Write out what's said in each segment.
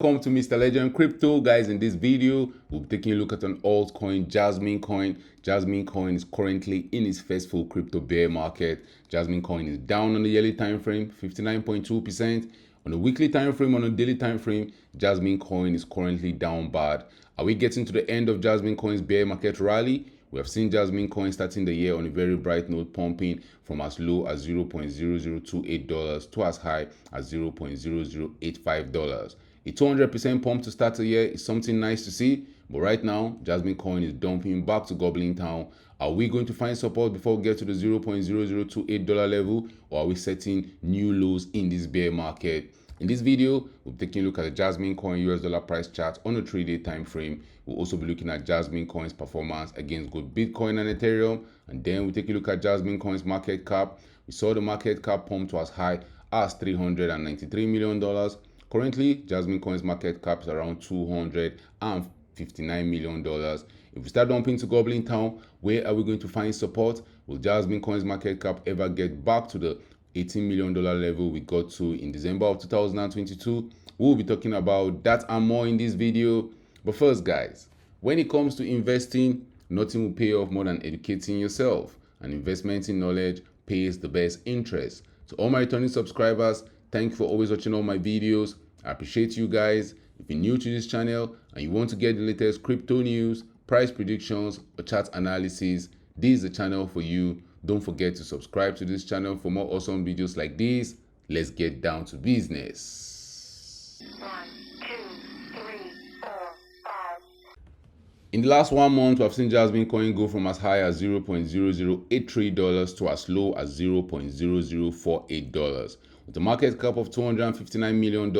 Welcome to Mr. Legend Crypto, guys. In this video, we'll be taking a look at an altcoin, JasmyCoin. JasmyCoin is currently in its first full crypto bear market. JasmyCoin is down on the yearly time frame, 59.2%. On the weekly time frame, on the daily time frame, JasmyCoin is currently down bad. Are we getting to the end of JasmyCoin's bear market rally? We have seen JasmyCoin starting the year on a very bright note, pumping from as low as $0.0028 to as high as $0.0085. A 200% pump to start the year is something nice to see, but right now, JasmyCoin is dumping back to Goblin Town. Are we going to find support before we get to the $0.0028 level, or are we setting new lows in this bear market? In this video, we'll be taking a look at the JasmyCoin US dollar price chart on a 3-day time frame. We'll also be looking at JasmyCoin's performance against both Bitcoin and Ethereum, and then we'll take a look at JasmyCoin's market cap. We saw the market cap pump to as high as $393 million. Currently, JasmyCoin's market cap is around $259 million. If we start dumping to Goblin Town, where are we going to find support? Will JasmyCoin's market cap ever get back to the $18 million level we got to in December of 2022? We'll be talking about that and more in this video. But first, guys, when it comes to investing, nothing will pay off more than educating yourself. And investment in knowledge pays the best interest. To all my returning subscribers, thank you for always watching all my videos. I appreciate you guys. If you're new to this channel and you want to get the latest crypto news, price predictions, or chart analysis, this is the channel for you. Don't forget to subscribe to this channel for more awesome videos like this. Let's get down to business. 1, 2, 3, 4, 5. In the last 1 month, we have seen JasmyCoin go from as high as $0.0083 to as low as $0.0048. With a market cap of $259 million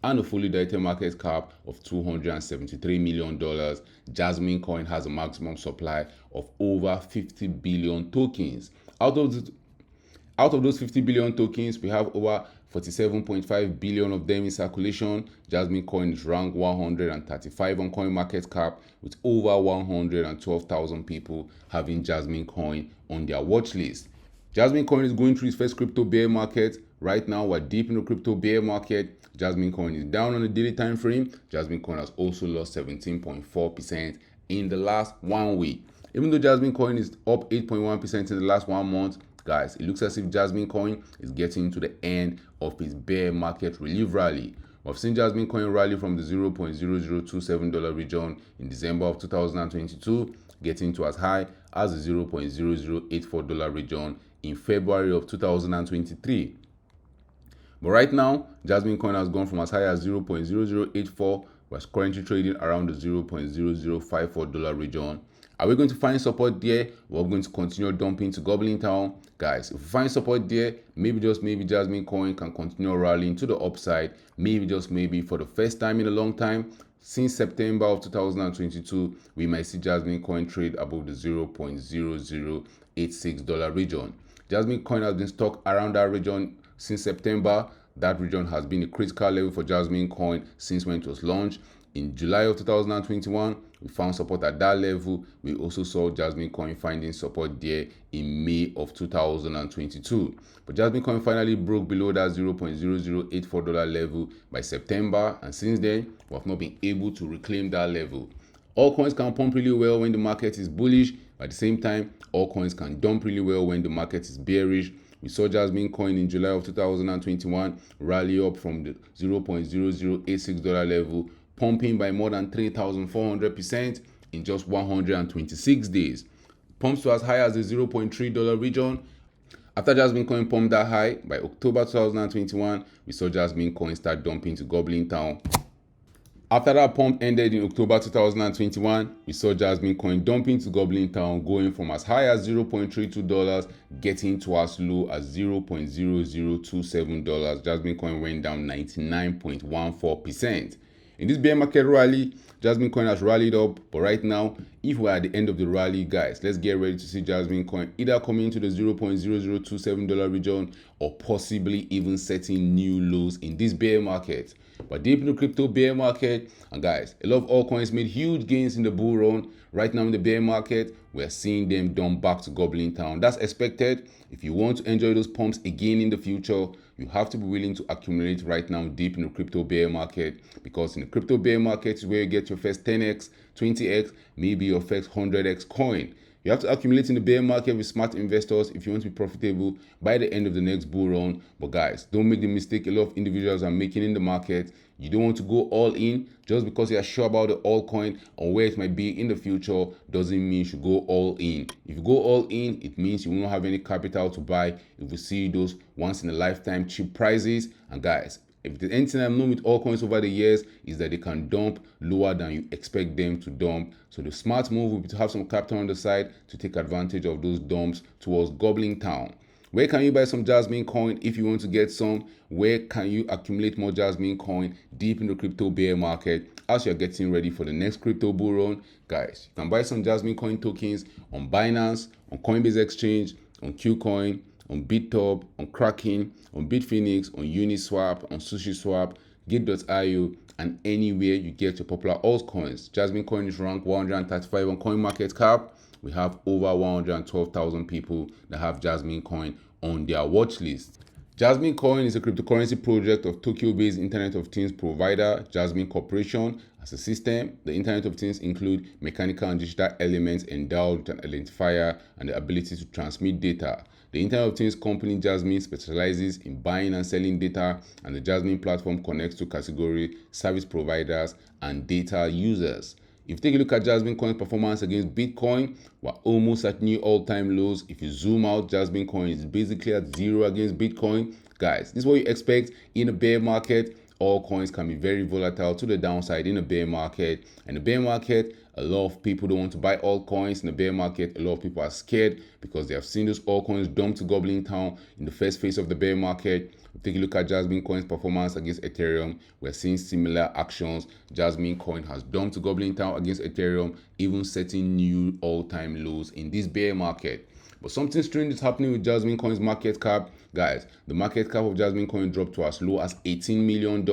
and a fully diluted market cap of $273 million, JasmyCoin has a maximum supply of over 50 billion tokens. Out of those 50 billion tokens, we have over 47.5 billion of them in circulation. JasmyCoin is ranked 135 on CoinMarketCap, with over 112,000 people having JasmyCoin on their watch list. JasmyCoin is going through its first crypto bear market. Right now, we're deep in the crypto bear market. JasmyCoin is down on the daily time frame. JasmyCoin has also lost 17.4% in the last 1 week. Even though JasmyCoin is up 8.1% in the last 1 month, guys, it looks as if JasmyCoin is getting to the end of its bear market relief rally. We've seen JasmyCoin rally from the $0.0027 region in December of 2022, getting to as high as the $0.0084 region in February of 2023. But right now, JasmyCoin has gone from as high as $0.0084, was currently trading around the $0.0054 region. Are we going to find support there? We're going to continue dumping to Goblin Town. Guys, if we find support there, maybe just maybe JasmyCoin can continue rallying to the upside. Maybe just maybe for the first time in a long time, since September of 2022, we might see JasmyCoin trade above the $0.0086 region. JasmyCoin has been stuck around that region since September. That region has been a critical level for JasmyCoin since when it was launched. In July of 2021, we found support at that level. We also saw JasmyCoin finding support there in May of 2022. But JasmyCoin finally broke below that $0.0084 level by September, and since then, we have not been able to reclaim that level. All coins can pump really well when the market is bullish. At the same time, all coins can dump really well when the market is bearish. We saw JasmyCoin in July of 2021 rally up from the $0.0086 level, pumping by more than 3,400% in just 126 days. Pumps to as high as the $0.3 region. After JasmyCoin pumped that high, by October 2021, we saw JasmyCoin start dumping to Goblin Town. After that pump ended in October 2021, we saw JasmyCoin dumping to Goblin Town, going from as high as $0.32, getting to as low as $0.0027. JasmyCoin went down 99.14%. In this bear market rally, JasmyCoin has rallied up, but right now, if we're at the end of the rally, guys, let's get ready to see JasmyCoin either coming into the $0.0027 region or possibly even setting new lows in this bear market. But deep in the crypto bear market, and guys, a lot of altcoins made huge gains in the bull run. Right now in the bear market, we're seeing them dump back to goblin town. That's expected. If you want to enjoy those pumps again in the future, you have to be willing to accumulate right now deep in the crypto bear market, because in the crypto bear market is where you get your first 10x, 20x, maybe your first 100x coin. You have to accumulate in the bear market with smart investors if you want to be profitable by the end of the next bull run. But guys, don't make the mistake a lot of individuals are making in the market. You don't want to go all in just because you are sure about the altcoin or where it might be in the future. Doesn't mean you should go all in. If you go all in, it means you will not have any capital to buy if you see those once in a lifetime cheap prices. And guys, if there's anything I've known with altcoins over the years is that they can dump lower than you expect them to dump. So the smart move would be to have some capital on the side to take advantage of those dumps towards Goblin Town. Where can you buy some Jasmy coin if you want to get some? Where can you accumulate more Jasmy coin deep in the crypto bear market as you're getting ready for the next crypto bull run? Guys, you can buy some Jasmy coin tokens on Binance, on Coinbase Exchange, on Qcoin, on BitTop, on Kraken, on Bitfinex, on Uniswap, on SushiSwap, Git.io, and anywhere you get your popular altcoins. Jasmy coin is ranked 135 on CoinMarketCap. We have over 112,000 people that have Jasmy coin on their watch list. Jasmy Coin is a cryptocurrency project of Tokyo-based Internet of Things provider Jasmy Corporation. As a system, the Internet of Things include mechanical and digital elements endowed with an identifier and the ability to transmit data. The Internet of Things company Jasmy specializes in buying and selling data, and the Jasmy platform connects to category service providers and data users. If you take a look at Jasmy Coin's performance against Bitcoin, we're almost at new all-time lows. If you zoom out, Jasmy Coin is basically at zero against Bitcoin. Guys, this is what you expect in a bear market. All coins can be very volatile to the downside in a bear market. In the bear market, a lot of people don't want to buy altcoins. In the bear market, a lot of people are scared because they have seen those altcoins dump to Goblin Town in the first phase of the bear market. Take a look at Jasmy Coin's performance against Ethereum. We're seeing similar actions. Jasmy Coin has dumped to Goblin Town against Ethereum, even setting new all-time lows in this bear market. But something strange is happening with Jasmy Coin's market cap. Guys, the market cap of Jasmy Coin dropped to as low as $18 million,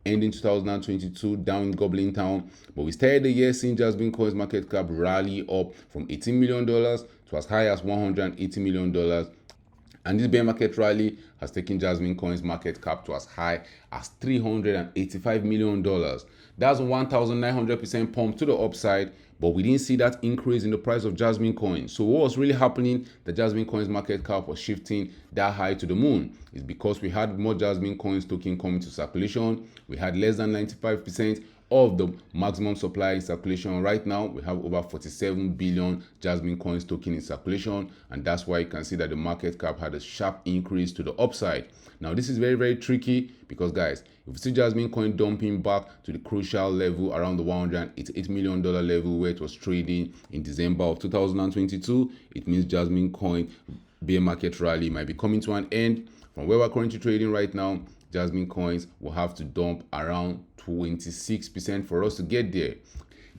ending 2022 down in Goblin Town. But we started the year seeing Jasmy Coin's market cap rally up from $18 million to as high as $180 million. And this bear market rally has taken Jasmy Coin's market cap to as high as $385 million. That's 1,900% pump to the upside, but we didn't see that increase in the price of Jasmy Coin. So what was really happening that Jasmy Coin's market cap was shifting that high to the moon? Is because we had more Jasmy Coins token coming to circulation. We had less than 95% of the maximum supply in circulation. Right now we have over 47 billion Jasmy coins token in circulation, and that's why you can see that the market cap had a sharp increase to the upside. Now this is very tricky because guys, if you see Jasmy coin dumping back to the crucial level around the $188 million level where it was trading in December of 2022, it means Jasmy coin bear market rally might be coming to an end. From where we're currently trading right now, Jasmy coins will have to dump around 26% for us to get there.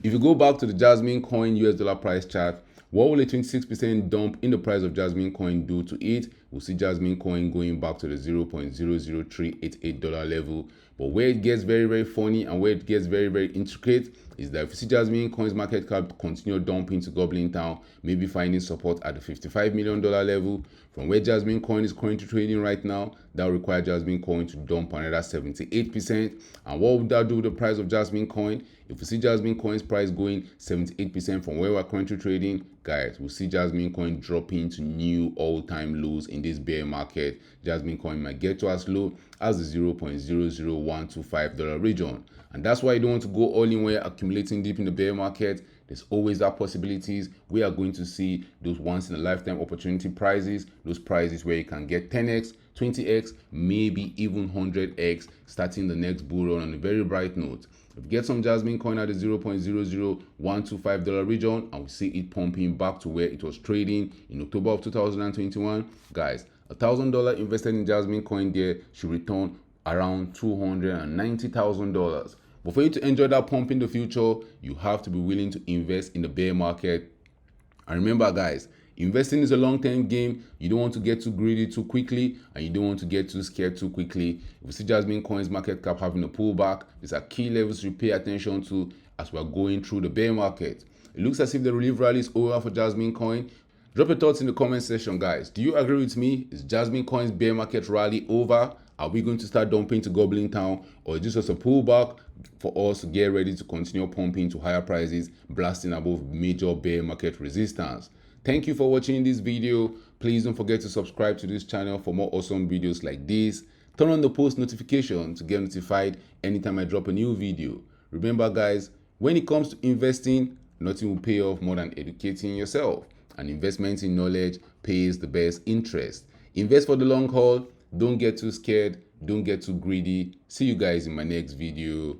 If you go back to the Jasmy coin US dollar price chart, what will a 26% dump in the price of Jasmy coin do to it? We'll see Jasmy coin going back to the $0.00388 level. But where it gets very funny and where it gets very intricate is that if you see Jasmy coin's market cap continue dumping to Goblin Town, maybe finding support at the $55 million level. From where Jasmy coin is currently trading right now, that will require Jasmy coin to dump another 78%. And what would that do with the price of Jasmy coin? If we see Jasmy coin's price going 78% from where we're currently trading, guys, we'll see Jasmy coin dropping to new all-time lows in this bear market. Jasmy coin might get to as low as the $0.00125 region. And that's why you don't want to go all in when you're accumulating deep in the bear market. There's always that possibilities. We are going to see those once in a lifetime opportunity prices, those prices where you can get 10x, 20x, maybe even 100x starting the next bull run on a very bright note. If you get some Jasmy coin at the $0.00125 region and we see it pumping back to where it was trading in October of 2021, guys, $1,000 invested in Jasmy coin there should return around $290,000. But for you to enjoy that pump in the future, you have to be willing to invest in the bear market. And remember guys, Investing is a long-term game. You don't want to get too greedy too quickly, and you don't want to get too scared too quickly. If you see JasmyCoin's market cap having a pullback, these are key levels to pay attention to as we're going through the bear market. It looks as if the relief rally is over for JasmyCoin. Drop your thoughts in the comment section, guys. Do you agree with me? Is JasmyCoin's bear market rally over? Are we going to start dumping to Goblin Town, or is this just a pullback for us to get ready to continue pumping to higher prices, blasting above major bear market resistance? Thank you for watching this video. Please don't forget to subscribe to this channel for more awesome videos like this. Turn on the post notification to get notified anytime I drop a new video. Remember, guys, when it comes to investing, nothing will pay off more than educating yourself. And investment in knowledge pays the best interest. Invest for the long haul. Don't get too scared. Don't get too greedy. See you guys in my next video.